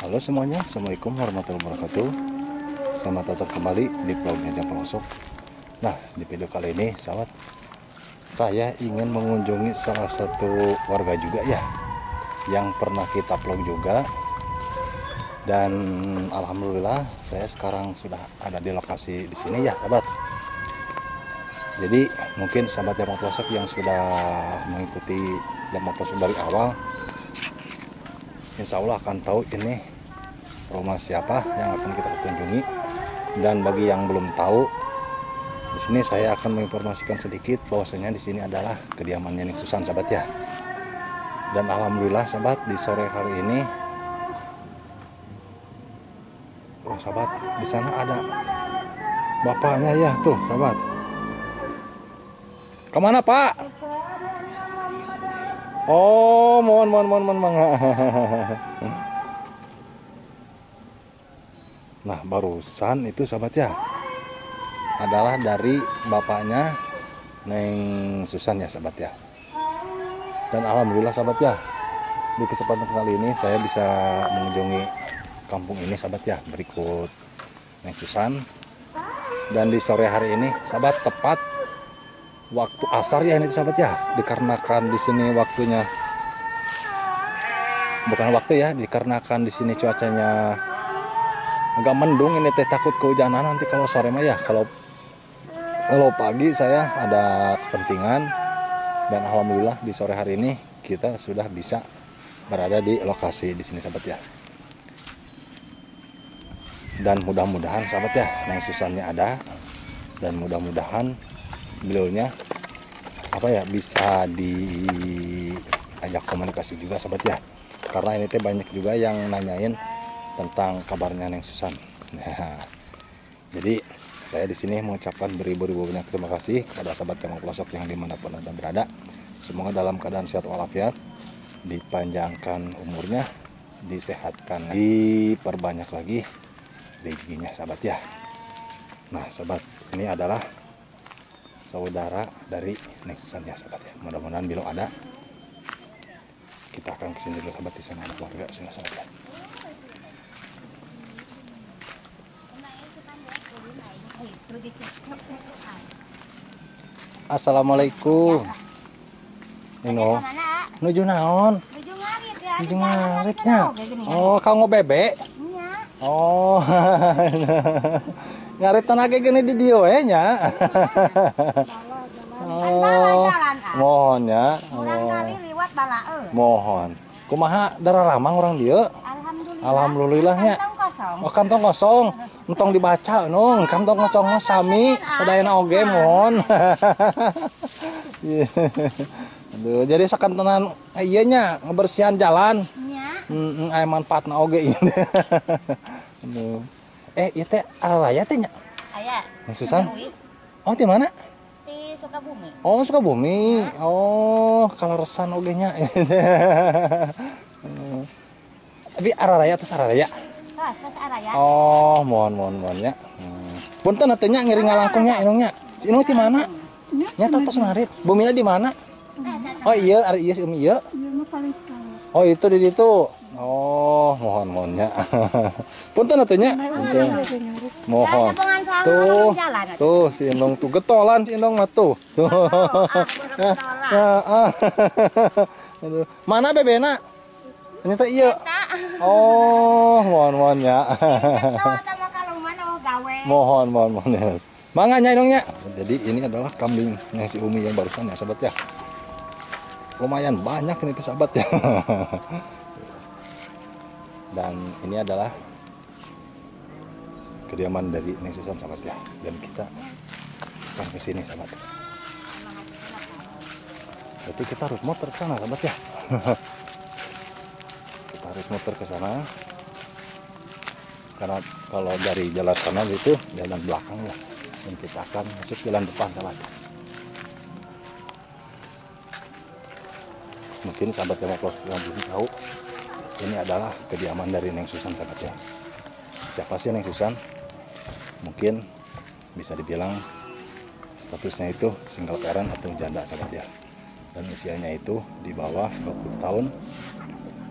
Halo semuanya, Assalamualaikum warahmatullahi wabarakatuh. Selamat datang kembali di vlog Media Pelosok. Nah, di video kali ini sahabat, saya ingin mengunjungi salah satu warga juga ya, yang pernah kita vlog juga. Dan alhamdulillah saya sekarang sudah ada di lokasi di sini ya sahabat. Jadi mungkin sahabat Jamal Pelosok yang sudah mengikuti Jamal Pelosok dari awal, insya Allah akan tahu ini rumah siapa yang akan kita kunjungi. Dan bagi yang belum tahu, di sini saya akan menginformasikan sedikit bahwasanya di sini adalah kediaman Nenek Susan sahabat ya. Dan alhamdulillah sahabat, di sore hari ini, oh sahabat, di sana ada bapaknya ya tuh sahabat. Kemana Pak? Oh, mohon. Nah, barusan itu sahabat ya, adalah dari bapaknya Neng Susan ya sahabat ya. Dan alhamdulillah sahabat ya, di kesempatan kali ini saya bisa mengunjungi kampung ini sahabat ya, berikut Neng Susan. Dan di sore hari ini sahabat, tepat waktu asar ya ini sahabat ya, dikarenakan di sini waktunya, bukan waktu ya, dikarenakan di sini cuacanya agak mendung, ini teh takut kehujanan nanti kalau sore mah ya. Kalau pagi saya ada kepentingan, dan alhamdulillah di sore hari ini kita sudah bisa berada di lokasi di sini sahabat ya. Dan mudah-mudahan sahabat ya, Neng Susannya ada, dan mudah-mudahan beliaunya apa ya, bisa diajak komunikasi juga sahabat ya, karena ini teh banyak juga yang nanyain tentang kabarnya Neng Susan. Nah, jadi saya di sini mengucapkan beribu-ribu banyak terima kasih kepada sahabat Jamal Pelosok yang dimanapun Anda berada. Semoga dalam keadaan sehat walafiat, dipanjangkan umurnya, disehatkan, diperbanyak lagi rezekinya sahabat ya. Nah sahabat, ini adalah saudara dari Neng Susan ya sahabat ya. Mudah-mudahan bila ada, kita akan kesini dulu sahabat. Di sana ada keluarga semua sahabat ya. Assalamualaikum. Nino, nuju naon? Nuju ngaritnya. Oh, kau bebek? Oh, ngarit tenaga gini di dia nya. Oh, mohon ya. Mohon. Kumaha darah ramang orang dia? Alhamdulillahnya. Oh, kantong kosong. Entong dibaca nung, kantong kosong sami sadayana oge mohon. Aduh, jadi sakantenan ieu nya ngebersihan jalan. Nya. Aya manfaatna oge ieu. Aduh. Ieu teh aralaya teh nya? Aya. Neng Susan? Oh, di mana? Di Sukabumi. Oh, Sukabumi. Oh, kaleresan oge nya. Tapi aralaya teh aralaya. Oh, mohon ya. Punten atuh nya ngiri ngalangkungnya inungnya. Si Inung di mana? Nya tos ngarit. Bumina di mana? Oh iya, ari ieu si Umi ieu. Oh, itu di ditu. Oh, mohon ya. Punten atuh nya. Mohon. Tuh si Inung tuh getolan si Inung mah tuh. Aduh, mana bebena? Ternyata iya. Oh, mohon ya. Mohon ya. Mangga Nyai Inungnya. Jadi ini adalah kambing yang si Umi yang barusan ya sahabat ya. Lumayan banyak ini sahabat ya. Dan ini adalah kediaman dari Neng Susan sahabat ya. Dan kita akan ke sini sahabat. Jadi kita harus muter ke sana sahabat ya. Kita harus muter ke sana. Karena kalau dari jalan sana itu jalan belakang ya. Dan kita akan masuk jalan depan sahabat. Mungkin sahabat yang belum tahu, ini adalah kediaman dari Neng Susan sahabat ya. Siapa sih Neng Susan? Mungkin bisa dibilang statusnya itu single parent atau janda sahabat ya. Dan usianya itu di bawah 20 tahun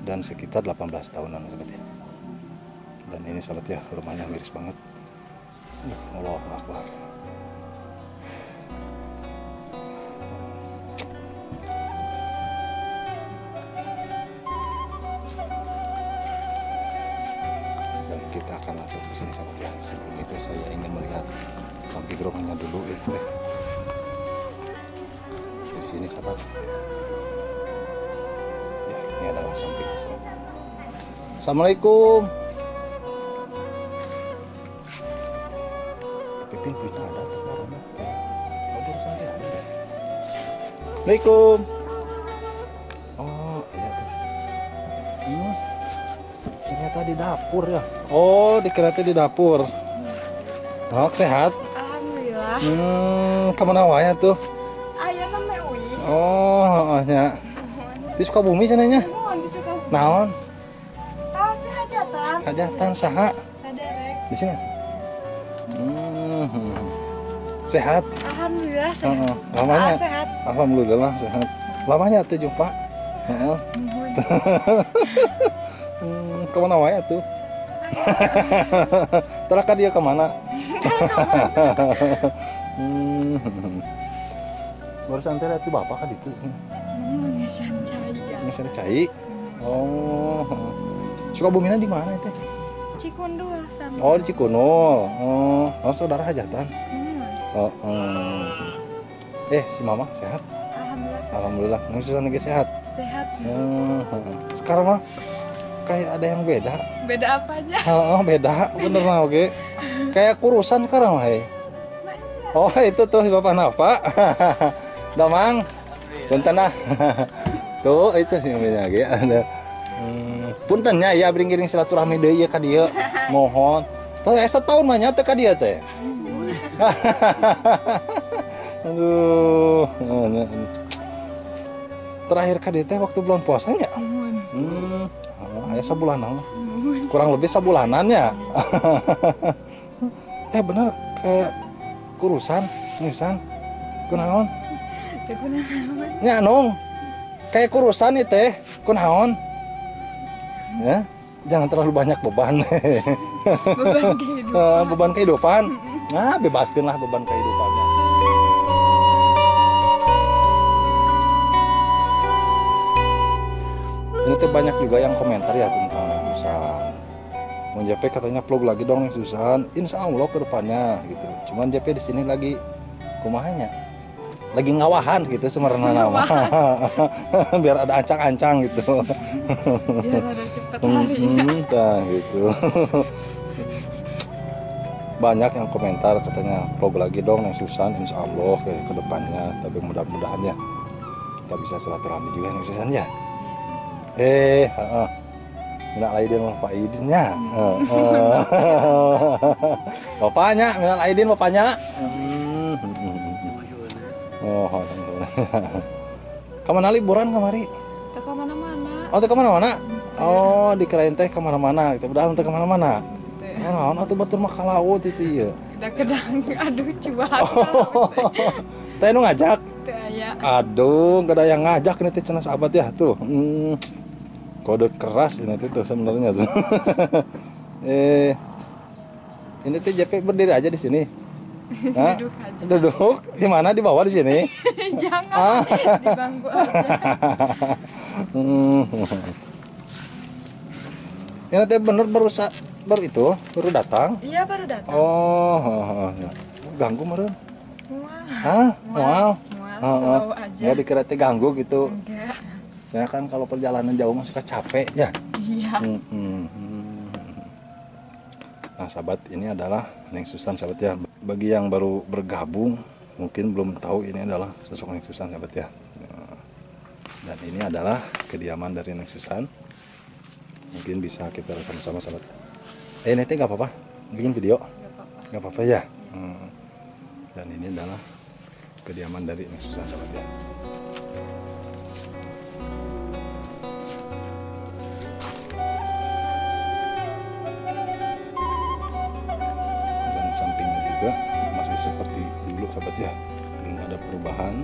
dan sekitar 18 tahunan sahabat ya. Dan ini sahabat ya, rumahnya miris banget. Allahu Akbar. Dan kita akan langsung ke sini sahabat ya. Sebelum itu saya ingin melihat samping rumahnya dulu ya. Di sini sahabat. Ya, ini adalah samping sahabat. Assalamualaikum. Tapi pintunya ada tuh karena barusan dia ada deh. Assalamualaikum. Oh iya tuh. Ternyata di dapur ya. Oh dikira di dapur. Oh sehat. Alhamdulillah. Kemana wae tuh? Ayah namanya Ui. Oh nya. Di Sukabumi cenanya. Mohon disuka. Naon? Tahu sih hajatan. Hajatan saha? Saderek. Di sini. Sehat. Alhamdulillah sehat. Lamanya. Sehat. Alhamdulillah sehat. Lamanya tuh jumpa. Heeh. Mohon. Kemana wae tuh? Teraka dia kemana? Barusan teh lihat bapak kan itu. Menyesian cai ya. Misalnya cai. Oh. Sukabumi di mana itu? Cikundul sama. Oh di Cikunul. Oh saudara hajatan. Oh. Si mama sehat? Alhamdulillah. Sehat. Alhamdulillah. Musuhan lagi sehat. Sehat. Sekarang mah kayak ada yang beda. Beda apanya? Oh beda, bener mah oke. Kayak kurusan sekarang mah. Oh itu tuh bapak Nafa. Damang. Punten nah. Tuh itu yang beda lagi ada. Puntennya ya bring-giring silaturahmi deui ka dieu. Mohon. Tuh setahun mah nya teh ka dieu teh. Aduh. Terakhir ka dieu teh waktu bulan puasanya. Aya sabulanan. Kurang lebih sabulanannya. Bener kayak kurusan, nyusan. Kunaon? Nya nong. Kayak kurusan itu teh, kunaon? Ya, jangan terlalu banyak beban. Beban kehidupan. Beban kehidupan. Nah, bebaskanlah beban kehidupannya. Ini tuh banyak juga yang komentar ya tentang Neng Susan. Mau JP katanya vlog lagi dong Neng Susan. Insya Allah ke depannya gitu. Cuman JP di sini lagi kumahanya. Lagi ngawahan gitu semerana nama. Biar ada ancang-ancang gitu. Biar ada cepet harinya. Gitu. Banyak yang komentar katanya vlog lagi dong Neng Susan. Insya Allah ke depannya. Tapi mudah-mudahan ya kita bisa silaturahmi juga Neng Susan ya. Minal aidin wal faidinnya. Bapaknya, minal aidin bapaknya. Oh, kemana liburan kemari? Teu ka mana-mana. Oh, teu kemana-mana? Oh, dikirain teh kemana-mana. Gitu, udah teu kemana-mana. Oh, naon atuh batur mah ka laut itu ieu. Kedang aduh cuaca. Teh nu ngajak? Teu aya. Aduh, gak ada yang ngajak nih teh cenah sahabat ya tuh. Kode keras ini tuh sebenarnya tuh. Ini tuh JP berdiri aja di sini. Duduk aja. Duduk di mana? Di bawah di sini? Jangan di bangku aja. Ini tuh bener baru datang. Iya baru datang. Oh, ganggu meren. Mual. Wow. Selalu aja. Ya dikira teh ganggu gitu. Enggak. Ya kan kalau perjalanan jauh mah suka capek ya. Iya. Nah sahabat, ini adalah Neng Susan sahabat ya. Bagi yang baru bergabung mungkin belum tahu ini adalah sosok Neng Susan sahabat ya. Dan ini adalah kediaman dari Neng Susan. Mungkin bisa kita lihat sama sahabat. Ini teh nggak apa-apa, bikin video. Nggak apa-apa ya. Dan ini adalah kediaman dari Neng Susan sahabat ya. Sampingnya juga masih seperti dulu sahabat ya, belum ada perubahan.